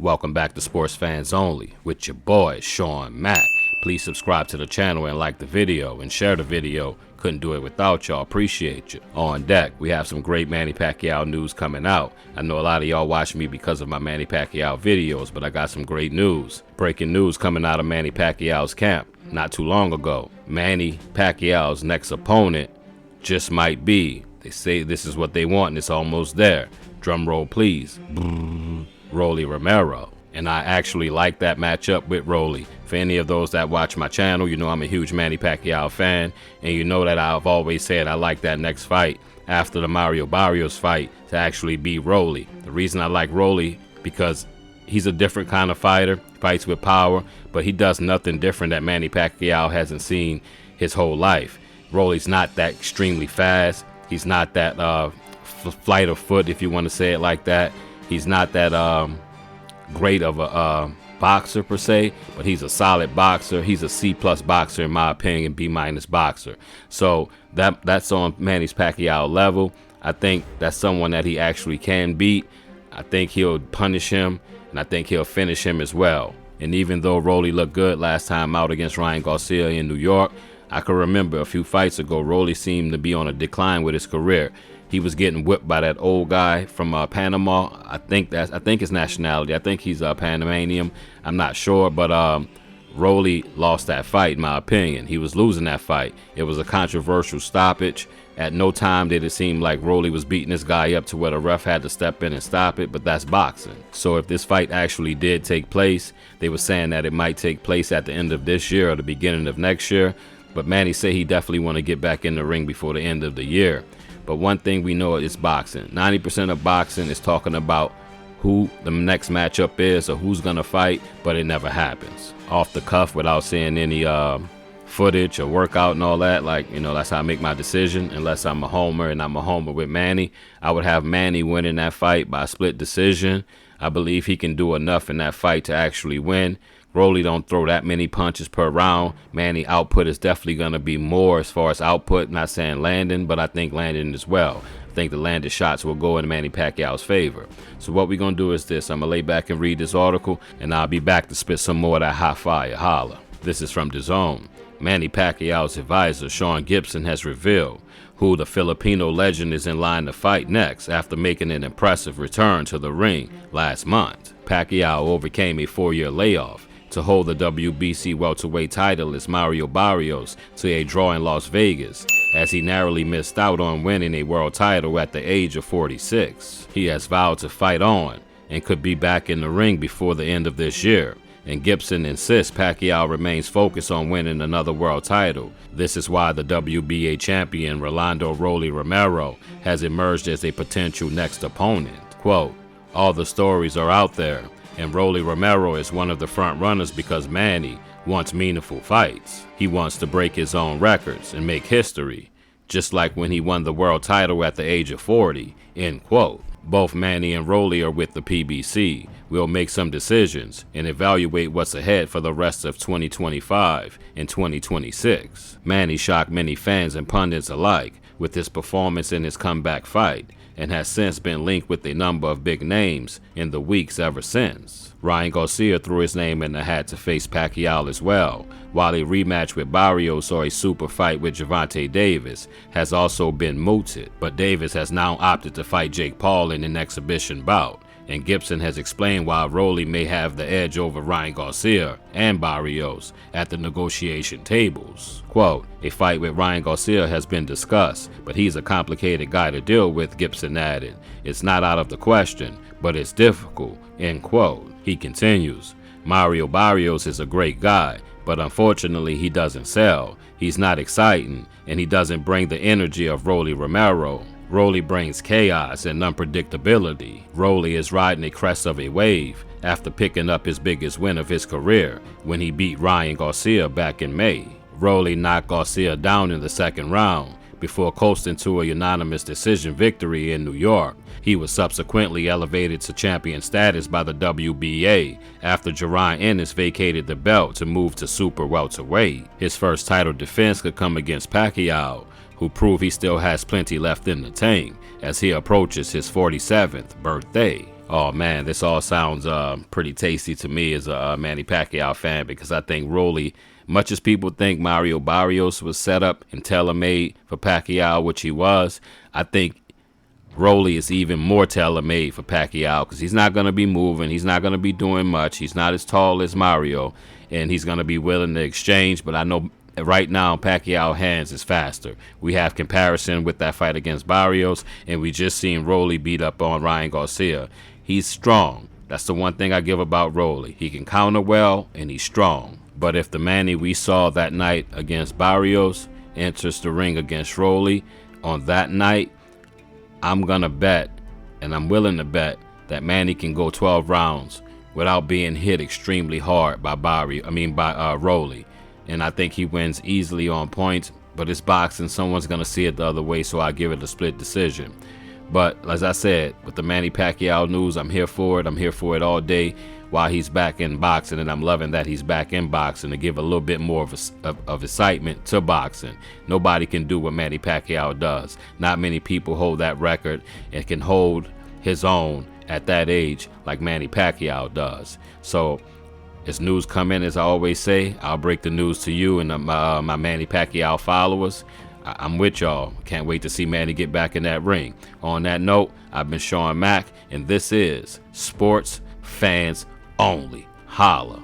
Welcome back to Sports Fans Only with your boy, Sean Mack. Please subscribe to the channel and like the video and share the video. Couldn't do it without y'all. Appreciate you. On deck, we have some great Manny Pacquiao news coming out. I know a lot of y'all watch me because of my Manny Pacquiao videos, but I got some great news. Breaking news coming out of Manny Pacquiao's camp not too long ago. Manny Pacquiao's next opponent just might be. They say this is what they want and it's almost there. Drum roll, please. Rolly Romero. And I actually like that matchup with Rolly. For any of those that watch my channel, you know I'm a huge Manny Pacquiao fan, and you know that I've always said I like that next fight after the Mario Barrios fight to actually be Rolly. The reason I like Rolly because he's a different kind of fighter, fights with power, but he does nothing different that Manny Pacquiao hasn't seen his whole life. Rolly's not that extremely fast. He's not that flight of foot, if you want to say it like that. He's not that great of a boxer per se, but he's a solid boxer. He's a C+ boxer in my opinion, B- boxer. So that's on Manny Pacquiao level. I think that's someone that he actually can beat. I think he'll punish him, and I think he'll finish him as well. And even though Rolly looked good last time out against Ryan Garcia in New York, I can remember a few fights ago, Rolly seemed to be on a decline with his career. He was getting whipped by that old guy from Panama. I think his nationality. I think he's Panamanian. I'm not sure, but Rolly lost that fight in my opinion. He was losing that fight. It was a controversial stoppage. At no time did it seem like Rolly was beating this guy up to where the ref had to step in and stop it, but that's boxing. So if this fight actually did take place, they were saying that it might take place at the end of this year or the beginning of next year. But Manny said he definitely want to get back in the ring before the end of the year. But one thing we know is boxing. 90% of boxing is talking about who the next matchup is or who's going to fight, but it never happens. Off the cuff without seeing any footage or workout and all that, like, you know, that's how I make my decision. Unless I'm a homer, and I'm a homer with Manny, I would have Manny winning that fight by split decision. I believe he can do enough in that fight to actually win. Rolly don't throw that many punches per round. Manny output is definitely going to be more as far as output. Not saying landing, but I think landing as well. I think the landed shots will go in Manny Pacquiao's favor. So what we're going to do is this. I'm going to lay back and read this article, and I'll be back to spit some more of that hot fire. Holla. This is from DAZN. Manny Pacquiao's advisor, Sean Gibson, has revealed who the Filipino legend is in line to fight next after making an impressive return to the ring last month. Pacquiao overcame a 4-year layoff to hold the WBC welterweight title as Mario Barrios to a draw in Las Vegas, as he narrowly missed out on winning a world title at the age of 46. He has vowed to fight on and could be back in the ring before the end of this year, and Gibson insists Pacquiao remains focused on winning another world title. This is why the WBA champion Rolando Rolly Romero has emerged as a potential next opponent. Quote, all the stories are out there, and Rolly Romero is one of the front runners because Manny wants meaningful fights. He wants to break his own records and make history, just like when he won the world title at the age of 40, end quote. Both Manny and Rolly are with the PBC. We'll make some decisions and evaluate what's ahead for the rest of 2025 and 2026. Manny shocked many fans and pundits alike with his performance in his comeback fight, and has since been linked with a number of big names in the weeks ever since. Ryan Garcia threw his name in the hat to face Pacquiao as well, while a rematch with Barrios or a super fight with Gervonta Davis has also been mooted. But Davis has now opted to fight Jake Paul in an exhibition bout, and Gibson has explained why Rolly may have the edge over Ryan Garcia and Barrios at the negotiation tables. Quote, a fight with Ryan Garcia has been discussed, but he's a complicated guy to deal with, Gibson added. It's not out of the question, but it's difficult, end quote. He continues, Mario Barrios is a great guy, but unfortunately he doesn't sell. He's not exciting, and he doesn't bring the energy of Rolly Romero. Rolly brings chaos and unpredictability. Rolly is riding the crest of a wave after picking up his biggest win of his career when he beat Ryan Garcia back in May. Rolly knocked Garcia down in the second round before coasting to a unanimous decision victory in New York. He was subsequently elevated to champion status by the WBA after Jaron Ennis vacated the belt to move to super welterweight. His first title defense could come against Pacquiao, who proved he still has plenty left in the tank as he approaches his 47th birthday. Oh man, this all sounds pretty tasty to me as a Manny Pacquiao fan, because I think Rolly, much as people think Mario Barrios was set up and tailor-made for Pacquiao, which he was, I think Rolly is even more tailor-made for Pacquiao, because he's not going to be moving. He's not going to be doing much. He's not as tall as Mario, and he's going to be willing to exchange. But I know right now Pacquiao hands is faster. We have comparison with that fight against Barrios, and we just seen Rolly beat up on Ryan Garcia. He's strong. That's the one thing I give about Rolly. He can counter well, and he's strong. But if the Manny we saw that night against Barrios enters the ring against Rolly on that night, I'm going to bet, and I'm willing to bet, that Manny can go 12 rounds without being hit extremely hard by Rolly. And I think he wins easily on points, but it's boxing. Someone's going to see it the other way, so I give it a split decision. But as I said, with the Manny Pacquiao news, I'm here for it. I'm here for it all day while he's back in boxing, and I'm loving that he's back in boxing to give a little bit more of excitement to boxing. Nobody can do what Manny Pacquiao does. Not many people hold that record and can hold his own at that age like Manny Pacquiao does. So as news come in, as I always say, I'll break the news to you and my Manny Pacquiao followers. I'm with y'all. Can't wait to see Manny get back in that ring. On that note, I've been Sean Mack, and this is Sports Fans Only. Holla.